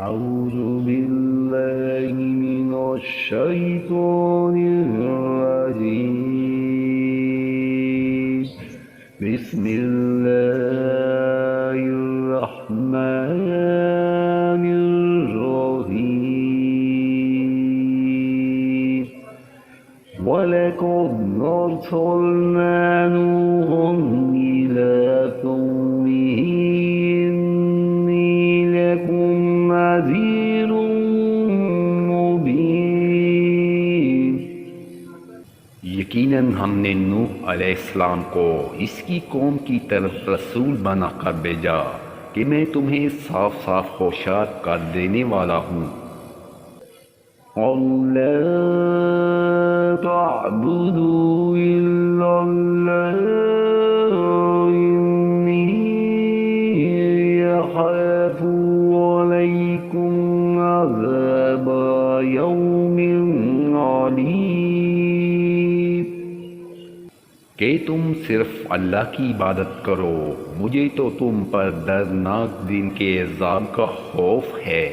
أعوذ بالله من الشيطان الرجيم. بسم الله الرحمن الرحيم. ولقد أرسلنا نوحا إلى قومه إني لكم نذير मुबीन। यकीनन हमने नूह अलैहिस्सलाम को इसकी कौम की तरफ रसूल बनाकर भेजा कि मैं तुम्हें साफ साफ होशियार कर देने वाला हूँ। अल्लाह ताबुदू इल्लल्लाह इन्नी अखाफु अलैकुम अज़ाब यौमिन अलीम। कि तुम सिर्फ अल्लाह की इबादत करो, मुझे तो तुम पर दर्दनाक दिन के अज़ाब का खौफ है।